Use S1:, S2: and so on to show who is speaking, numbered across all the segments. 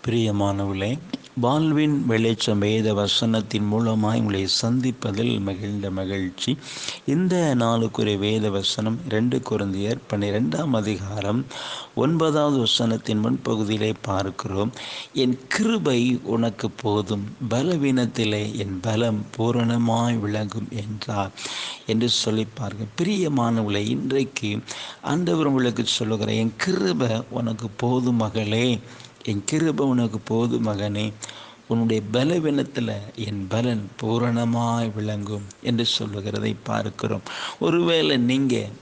S1: பிரியமானவர்களே, வாழ்வின் வெளிச்சம் வேத வசனத்தின் மூலமாய் உங்களை சந்திப்பதில் மகிழ்ந்த மகிழ்ச்சி. இந்த நாளுக்குரிய வேத வசனம் 2 கொரிந்தியர் 12ஆம் அதிகாரம் 9வது வசனத்தின் முன்பகுதியிலே பார்க்கிறோம். என் கிருபை உனக்கு போதும், பலவீனத்திலே என் பலம் பூரணமாய் விளங்கும் என்றார் என்று சொல்லி பாருங்கள். பிரியமானவர்களே, இன்றைக்கு ஆண்டவர் உங்களுக்கு சொல்லுகிற என் கிருபை உனக்கு போதும் மகளே, என் கிருபை உனக்கு போதும் மகனே, உன்னுடைய பலவீனத்தில் என் பலன் பூரணமாய் விளங்கும் என்று சொல்லுகிறதை பார்க்கிறோம். ஒருவேளை நீங்கள்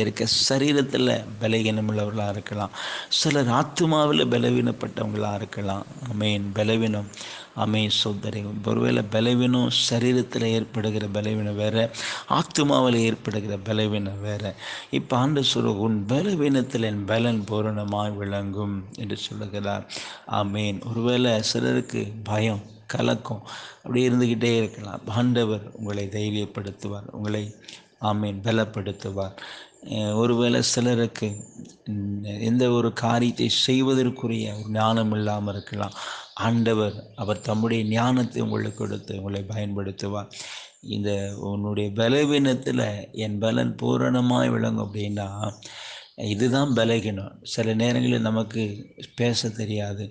S1: இருக்க சரீரத்தில் பலவீனமுள்ளவர்களாக இருக்கலாம், சிலர் ஆத்மாவில் பலவீனப்பட்டவங்களாக இருக்கலாம். பலவீனம் சோதரி, ஒருவேளை பலவீனம் சரீரத்தில் ஏற்படுகிற பலவீனம் வேறு, ஆத்மாவில் ஏற்படுகிற பலவீனம் வேறு. இப்போ ஆண்டு சொல்ல, உன் பலவீனத்தில் என் பலன் பூரணமாய் விளங்கும் என்று சொல்லுகிறார். ஒருவேளை சிலருக்கு பயம் கலக்கம் அப்படி இருந்துக்கிட்டே இருக்கலாம். ஆண்டவர் உங்களை தைரியப்படுத்துவார், உங்களை பலப்படுத்துவார். ஒருவேளை சிலருக்கு எந்த ஒரு காரியத்தை செய்வதற்குரிய ஞானம் இல்லாமல் இருக்கலாம். ஆண்டவர் அவர் தம்முடைய ஞானத்தை உங்களுக்கு கொடுத்து உங்களை பயன்படுத்துவார். இந்த உன்னுடைய பலவீனத்தில் என் பலன் பூரணமாய் விளங்கும் அப்படின்னா, இதுதான் பலகீனம். சில நேரங்களில் நமக்கு பேச தெரியாது,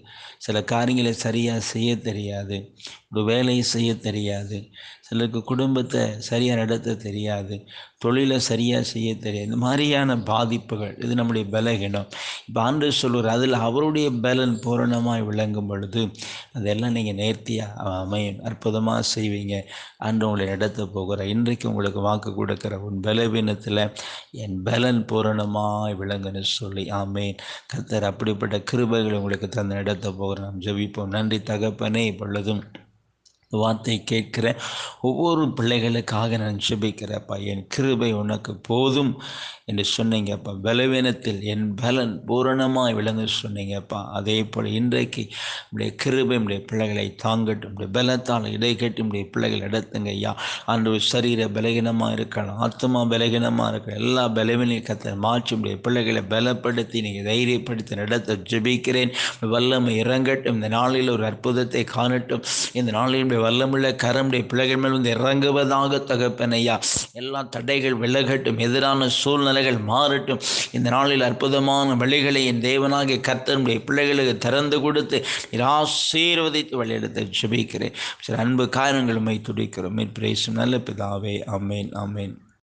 S1: சில காரியங்களை சரியாக செய்ய தெரியாது, ஒரு வேலையை செய்ய தெரியாது, சிலருக்கு குடும்பத்தை சரியாக நடத்த தெரியாது, தொழிலை சரியாக செய்ய தெரியாது. இந்த மாதிரியான பாதிப்புகள் இது நம்முடைய பலகீனம். இப்போ ஆண்டவர் சொல்லுவார், அதில் அவருடைய பலன் பூரணமாய் விளங்கும் பொழுது அதெல்லாம் நீங்கள் நேர்த்தியாக அற்புதமாக செய்வீங்க. ஆண்டு உங்களை நடத்த போகிற இன்றைக்கு உங்களுக்கு வாக்கு கொடுக்குற உன் பலவீனத்தில் என் பலன் பூரணமாய் விளங்குன்னு சொல்லி கர்த்தர் அப்படிப்பட்ட கிருபைகளை உங்களுக்கு தந்து நடத்த போகிற நாம் ஜெபிப்போம். நன்றி தகப்பனே, இப்பொழுதும் வார்த்தை கேட்கிற ஒவ்வொரு பிள்ளைகளுக்காக நான் ஜெபிக்கிறப்பா. என் கிருபை உனக்கு போதும் என்று சொன்னீங்கப்பா. பலவீனத்தில் என் பலன் பூரணமாய் விளங்க சொன்னீங்கப்பா. அதே போல் இன்றைக்கு நம்முடைய கிருபை நம்முடைய பிள்ளைகளை தாங்கட்டும், நம்முடைய பலத்தால் இடை கட்டி நம்முடைய பிள்ளைகள் நடத்துங்க ஐயா. ஆண்டவர் சரீர பலகீனமாக இருக்கலாம், ஆத்மா பலகீனமாக இருக்கலாம், எல்லா பலவீனையும் கர்த்தர் மாற்றி நம்முடைய பிள்ளைகளை பலப்படுத்தி நீங்கள் தைரியப்படுத்தி நடத்த ஜெபிக்கிறேன். வல்லமை இறங்கட்டும், இந்த நாளில் ஒரு அற்புதத்தை காணட்டும். இந்த நாளில் வல்லமுள்ள கரமுடைய பிள்ளைகள் மேல் வந்து இறங்குவதாக தகப்பனையா. எல்லா தடைகள் விலகட்டும், எதிரான சூழ்நிலைகள் மாறட்டும். இந்த நாளில் அற்புதமான வழிகளை என் தேவனாகிய கர்த்தருடைய பிள்ளைகளுக்கு திறந்து கொடுத்து ஆசீர்வதித்து வழியெடுத்து ஜெபிக்கிறேன். சில அன்பு காரணங்களுமை துடிக்கிறோம். நல்ல பிதாவே, ஆமேன்.